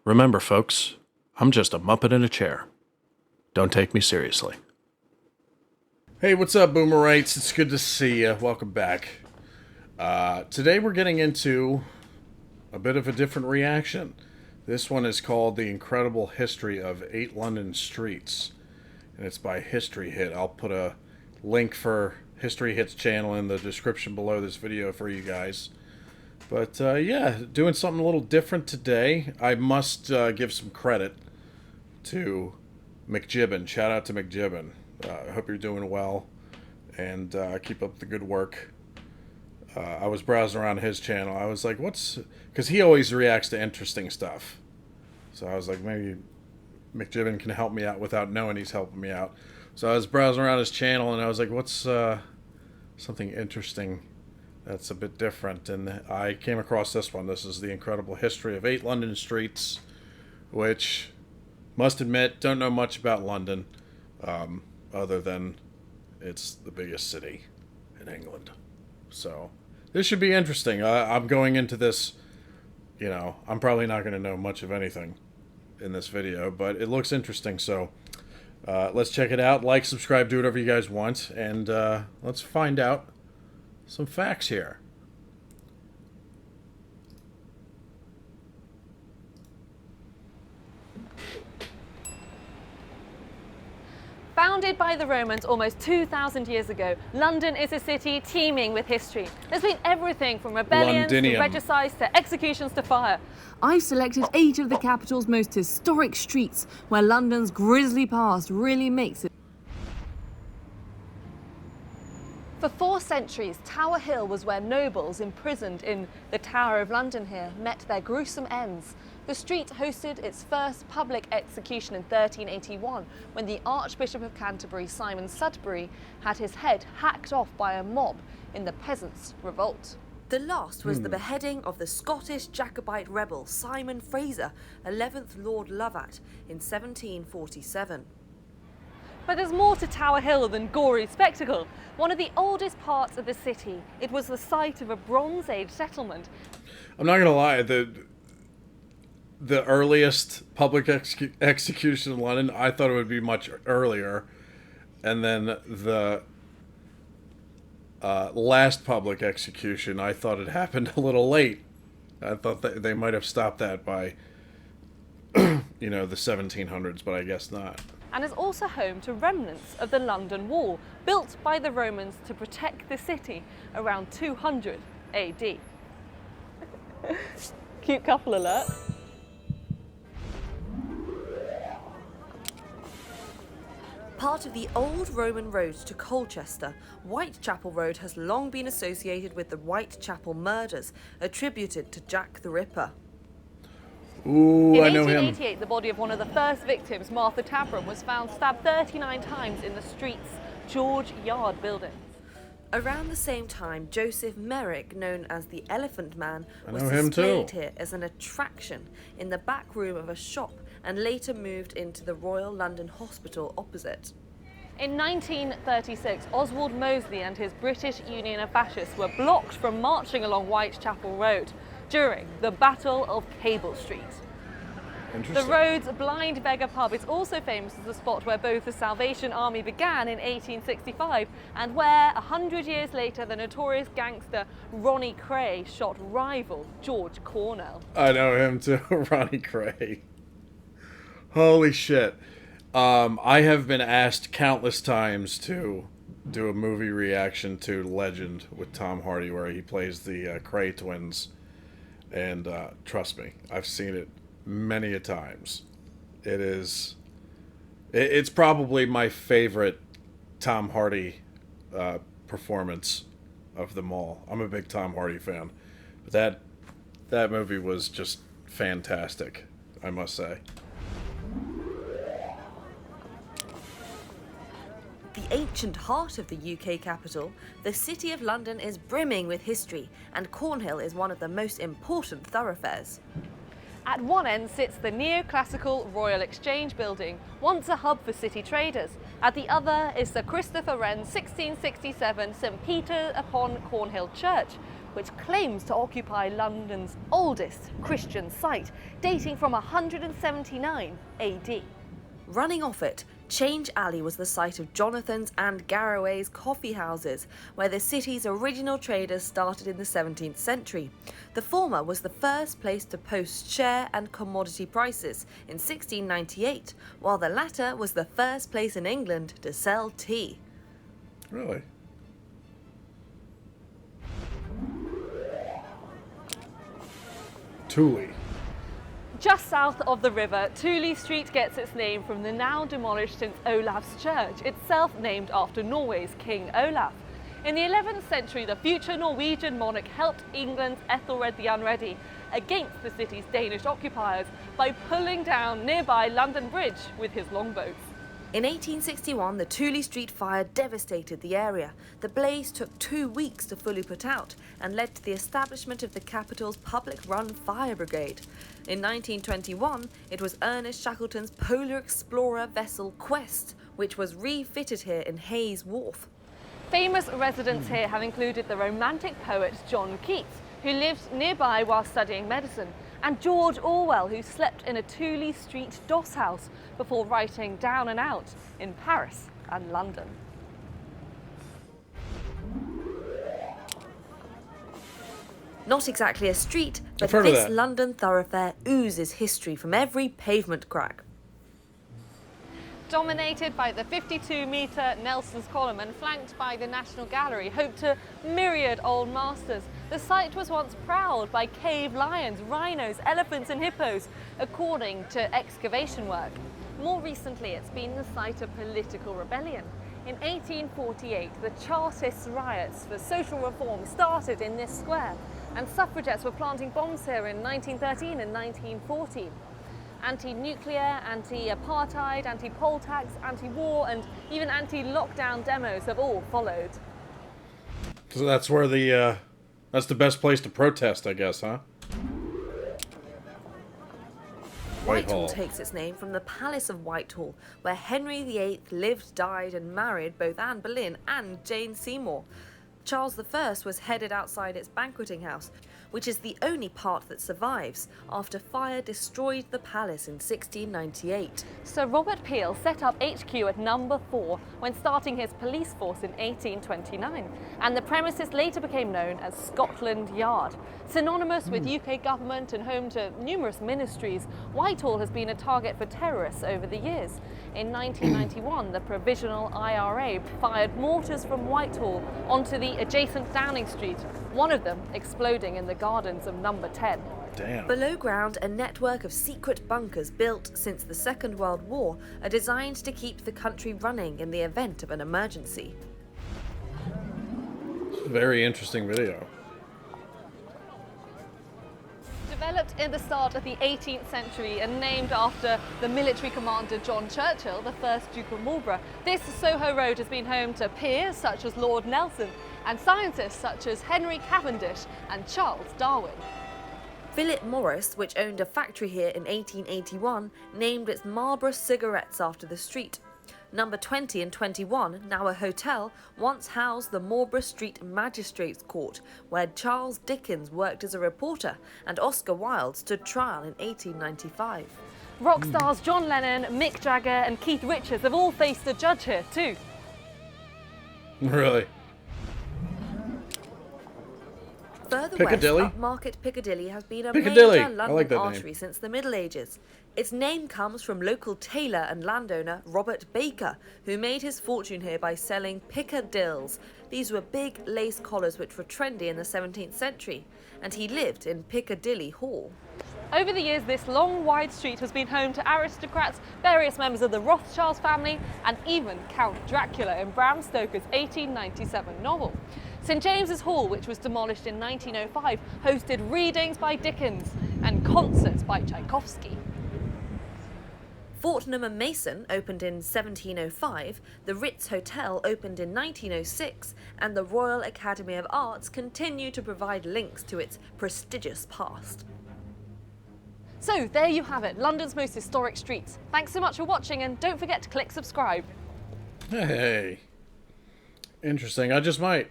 Remember, folks, I'm just a Muppet in a chair. Don't take me seriously. Hey, what's up, Boomerites? It's good to see you. Welcome back. Today we're getting into a bit of a different reaction. This one is called The Incredible History of 8 London Streets. And it's by History Hit. I'll put a link for History Hit's channel in the description below this video for you guys. But yeah, doing something a little different today. I must give some credit to McJibbin. Shout out to McJibbin. I hope you're doing well, and keep up the good work. I was browsing around his channel. I was like, because he always reacts to interesting stuff. So I was like, maybe McJibbin can help me out without knowing he's helping me out. So I was browsing around his channel, and I was like, what's something interesting that's a bit different? And I came across this one. This is The Incredible History of 8 London Streets, which, must admit, don't know much about London, other than it's the biggest city in England. So this should be interesting. I'm going into this, you know, I'm probably not going to know much of anything in this video, but it looks interesting. So let's check it out. Like, subscribe, do whatever you guys want, and let's find out some facts here. Founded by the Romans almost 2,000 years ago, London is a city teeming with history. There's been everything from rebellions to regicides to executions to fire. I've selected 8 of the capital's most historic streets where London's grisly past really makes it. For 4 centuries, Tower Hill was where nobles imprisoned in the Tower of London here met their gruesome ends. The street hosted its first public execution in 1381 when the Archbishop of Canterbury, Simon Sudbury, had his head hacked off by a mob in the Peasants' Revolt. The last was the beheading of the Scottish Jacobite rebel Simon Fraser, 11th Lord Lovat, in 1747. But there's more to Tower Hill than gory spectacle. One of the oldest parts of the city, it was the site of a Bronze Age settlement. I'm not gonna lie, the earliest public execution in London, I thought it would be much earlier, and then the last public execution, I thought it happened a little late. I thought that they might have stopped that by, you know, the 1700s, but I guess not. And is also home to remnants of the London Wall, built by the Romans to protect the city around 200 AD. Cute couple alert. Part of the old Roman road to Colchester, Whitechapel Road has long been associated with the Whitechapel murders, attributed to Jack the Ripper. Ooh, I know him. In 1888, the body of one of the first victims, Martha Tabram, was found stabbed 39 times in the street's George Yard building. Around the same time, Joseph Merrick, known as the Elephant Man, was him displayed too. here as an attraction in the back room of a shop and later moved into the Royal London Hospital opposite. In 1936, Oswald Mosley and his British Union of Fascists were blocked from marching along Whitechapel Road during the Battle of Cable Street. The road's Blind Beggar pub is also famous as the spot where both the Salvation Army began in 1865 and where, 100 years later, the notorious gangster Ronnie Cray shot rival George Cornell. I know him too, Ronnie Cray. Holy shit. I have been asked countless times to do a movie reaction to Legend with Tom Hardy where he plays the Cray twins. And trust me, I've seen it many a times. It's probably my favorite Tom Hardy performance of them all. I'm a big Tom Hardy fan. But that movie was just fantastic, I must say. The ancient heart of the UK capital, the City of London is brimming with history, and Cornhill is one of the most important thoroughfares. At one end sits the neoclassical Royal Exchange building, once a hub for city traders. At the other is the Christopher Wren's 1667 St. Peter upon Cornhill Church, which claims to occupy London's oldest Christian site, dating from 179 AD. Running off it, Change Alley was the site of Jonathan's and Garraway's coffee houses, where the city's original traders started in the 17th century. The former was the first place to post share and commodity prices in 1698, while the latter was the first place in England to sell tea. Really? Thule. Just south of the river, Thule Street gets its name from the now demolished St Olav's Church, itself named after Norway's King Olav. In the 11th century, the future Norwegian monarch helped England's Ethelred the Unready against the city's Danish occupiers by pulling down nearby London Bridge with his longboats. In 1861, the Thule Street fire devastated the area. The blaze took 2 weeks to fully put out and led to the establishment of the capital's public-run fire brigade. In 1921, it was Ernest Shackleton's Polar Explorer vessel Quest, which was refitted here in Hayes Wharf. Famous residents here have included the romantic poet John Keats, who lived nearby while studying medicine, and George Orwell, who slept in a Thule Street doss house before writing Down and Out in Paris and London. Not exactly a street, but I've heard of this that. London thoroughfare oozes history from every pavement crack. Dominated by the 52-metre Nelson's Column and flanked by the National Gallery, home to myriad old masters, the site was once prowled by cave lions, rhinos, elephants and hippos, according to excavation work. More recently, it's been the site of political rebellion. In 1848, the Chartist riots for social reform started in this square, and suffragettes were planting bombs here in 1913 and 1914. Anti-nuclear, anti-apartheid, anti-poll tax, anti-war and even anti-lockdown demos have all followed. So that's where that's the best place to protest, I guess, huh? Whitehall Whitehall. takes its name from the Palace of Whitehall, where Henry VIII lived, died and married both Anne Boleyn and Jane Seymour. Charles I was headed outside its banqueting house, which is the only part that survives after fire destroyed the palace in 1698. Sir Robert Peel set up HQ at number 4 when starting his police force in 1829, and the premises later became known as Scotland Yard. Synonymous with UK government and home to numerous ministries, Whitehall has been a target for terrorists over the years. In 1991, the Provisional IRA fired mortars from Whitehall onto the adjacent Downing Street, one of them exploding in the gardens of number 10. Damn. Below ground, a network of secret bunkers built since the Second World War are designed to keep the country running in the event of an emergency. Very interesting video. Developed in the start of the 18th century and named after the military commander John Churchill, the first Duke of Marlborough, this Soho Road has been home to peers such as Lord Nelson and scientists such as Henry Cavendish and Charles Darwin. Philip Morris, which owned a factory here in 1881, named its Marlborough cigarettes after the street. Number 20 and 21, now a hotel, once housed the Marlborough Street Magistrates Court, where Charles Dickens worked as a reporter and Oscar Wilde stood trial in 1895. Rock stars John Lennon, Mick Jagger and Keith Richards have all faced a judge here too. Really? Further Piccadilly? west, upmarket Piccadilly has been a Piccadilly. major I London like that artery name. since the Middle Ages. Its name comes from local tailor and landowner Robert Baker, who made his fortune here by selling piccadilles. These were big lace collars which were trendy in the 17th century, and he lived in Piccadilly Hall. Over the years, this long, wide street has been home to aristocrats, various members of the Rothschild family, and even Count Dracula in Bram Stoker's 1897 novel. St James's Hall, which was demolished in 1905, hosted readings by Dickens and concerts by Tchaikovsky. Fortnum and Mason opened in 1705, the Ritz Hotel opened in 1906, and the Royal Academy of Arts continue to provide links to its prestigious past. So there you have it, London's most historic streets. Thanks so much for watching, and don't forget to click subscribe. Hey. Interesting. I just might.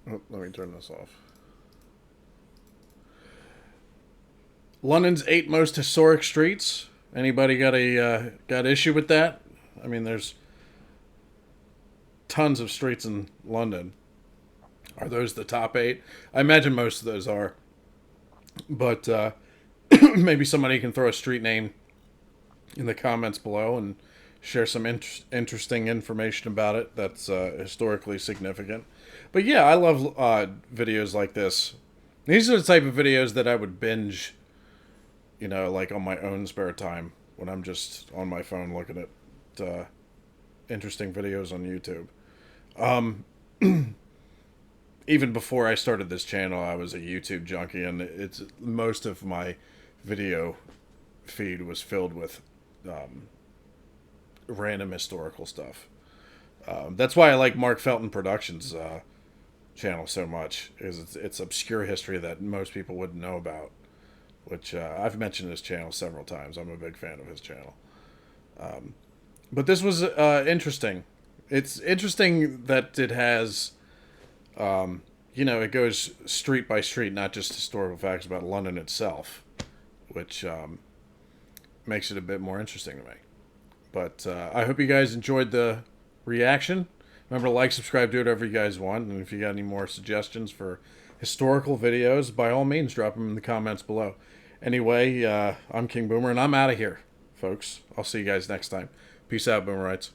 Oh, let me turn this off. London's 8 most historic streets. Anybody got issue with that? I mean, there's tons of streets in London. Are those the top 8? I imagine most of those are. But maybe somebody can throw a street name in the comments below and share some interesting information about it that's historically significant. But yeah, I love videos like this. These are the type of videos that I would binge, like on my own spare time when I'm just on my phone looking at interesting videos on YouTube. Even before I started this channel, I was a YouTube junkie, and most of my video feed was filled with random historical stuff. That's why I like Mark Felton Productions channel so much, is it's obscure history that most people wouldn't know about, which I've mentioned his channel several times. I'm a big fan of his channel. But this was interesting. It's interesting that it has, it goes street by street, not just historical facts about London itself, which makes it a bit more interesting to me. But I hope you guys enjoyed the reaction. Remember to like, subscribe, do whatever you guys want. And if you got any more suggestions for historical videos, by all means, drop them in the comments below. Anyway, I'm King Boomer, and I'm out of here, folks. I'll see you guys next time. Peace out, Boomerites.